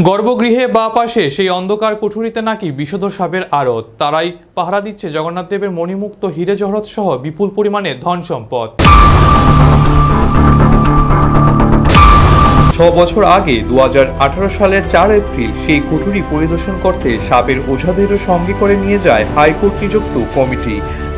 গর্ভগৃহে বা পাশে সেই অন্ধকার কুঠুরিতে নাকি বিষধ সাপের আড়ত। তারাই পাহারা দিচ্ছে জগন্নাথ দেবের মণিমুক্ত হীরে জহরত সহ বিপুল পরিমাণে ধন সম্পদ। 6 বছর আগে 2018 সালের 4 এপ্রিল সেই কুঠুরি পরিদর্শন করতে সাপের ওঝাদেরও সঙ্গে করে নিয়ে যায় হাইকোর্ট নিযুক্ত কমিটি।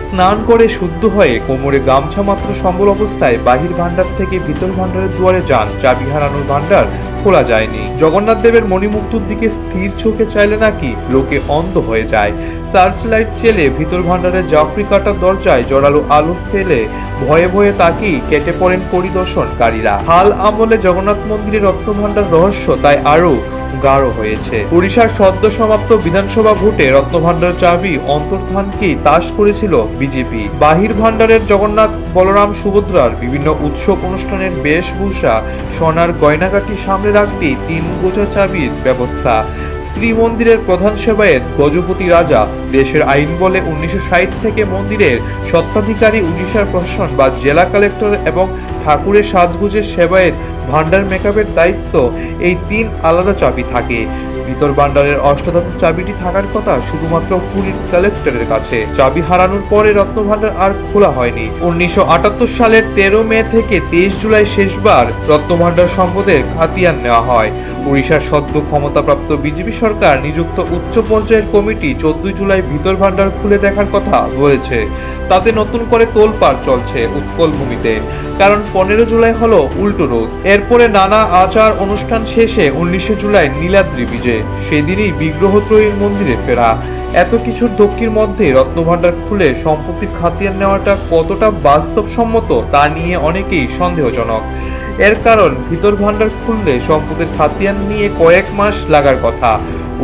স্নান করে শুদ্ধ হয়ে কোমরে গামছা মাত্র সম্বল অবস্থায় বাহির ভান্ডার থেকে ভিতর ভান্ডারের দুয়ারে যান। চাবি হারানোর ভান্ডার খোলা যায়নি। জগন্নাথ দেবের মণিমুক্তর দিকে স্থির চোখে চাইলে নাকি লোকে অন্ধ হয়ে যায়। সার্চ লাইট চেলে ভিতর ভান্ডারের জাফরি কাটার দরজায় জোরালো আলো ফেলে ভয়ে ভয়ে তাকিয়ে কেটে পড়েন পরিদর্শনকারীরা। হাল আমলে জগন্নাথ মন্দিরের রত্নভান্ডার রহস্য তাই আরো গাঢ় হয়েছে। ওড়িশার সদ্য সমাপ্ত বিধানসভা ভোটে রত্নভান্ডার চাবি অন্তর্ধানকেই তাস করেছিল বিজেপি। বাহির ভান্ডারের জগন্নাথ, বলরাম, সুভদ্রার বিভিন্ন উৎসব অনুষ্ঠানের বেশভূষা, সোনার গয়নাগাটি সামনে রাখতেই 3 গোছা চাবির ব্যবস্থা। শ্রীমন্দিরের প্রধান সেবায়েত গজপতি রাজা। দেশের আইন বলে 1960 থেকে মন্দিরের স্বত্বাধিকারী উড়িষ্যার প্রশাসন বা জেলা কালেক্টর এবং ঠাকুরের সাজগুজের সেবায়েত ভান্ডার মেকআপের দায়িত্ব। এই 3 আলাদা চাবি থাকে। ভিতর ভান্ডারের অষ্টধাতু চাবিটি থাকার কথা শুধুমাত্র পুরীর কালেক্টরের কাছে। চাবি হারানোর পরে রত্নভান্ডার আর খোলা হয়নি। 1978 সালের 13 মে থেকে 23 জুলাই শেষবার রত্নভান্ডার সম্পদের খাতিয়ান নেওয়া হয়। ওড়িশার সদ্য ক্ষমতাপ্রাপ্ত বিজেপি সরকার নিযুক্ত উচ্চ পর্যায়ের কমিটি 14 জুলাই ভিতর ভান্ডার খুলে দেখার কথা বলেছে। তাতে নতুন করে তোলপাড় চলছে উৎকল ভূমিতে। কারণ 15 জুলাই হলো উল্টো রোদ। এরপরে নানা আচার অনুষ্ঠান শেষে 19 জুলাই নীলাদ্রি বিজে। সেদিনই বিগ্রহত্রয়ীর মন্দিরে ফেরা। এত কিছুর ধক্কির মধ্যে রত্নভান্ডার খুলে সম্পত্তির খাতিয়ান নেওয়াটা কতটা বাস্তবসম্মত তা নিয়ে অনেকেই সন্দেহজনক। এর কারণ ভিতর ভান্ডার খুললে সম্পদের খাতিয়ান নিয়ে কয়েক মাস লাগার কথা।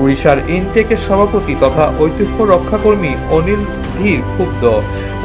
ওড়িশার ইনটেকের সভাপতি তথা ঐতিহ্য রক্ষাকর্মী অনিল ধীর ক্ষুব্ধ।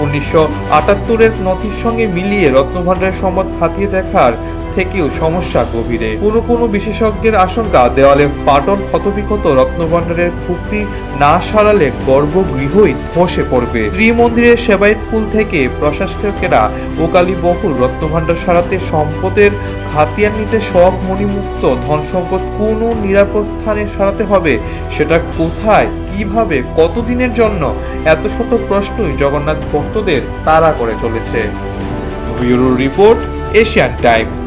1978-এর নথির সঙ্গে মিলিয়ে রত্নভান্ডারের সম্পদ খতিয়ে দেখার থেকেও সমস্যা গভীরে। কোনো বিশেষজ্ঞের আশঙ্কা দেওয়ালে ফাটল ক্ষতবিক্ষত রত্নভান্ডারের খুপড়ি না সারালে গর্ভগৃহই ধসে পড়বে। ত্রিমন্দিরের সেবায়েতকুল থেকে প্রশাসকেরা ওকালি বহুল রত্নভান্ডার সারাতে সম্পদের খাতিয়ান নিতে সব মণিমুক্ত ধন সম্পদ কোনো নিরাপদ স্থানে সারাতে হবে। সেটা কোথায়, কিভাবে, কতদিনের জন্য? এত শত প্রশ্নই জগন্নাথ ভক্তদের তাড়া করে চলেছে। Bureau report, Asian Times.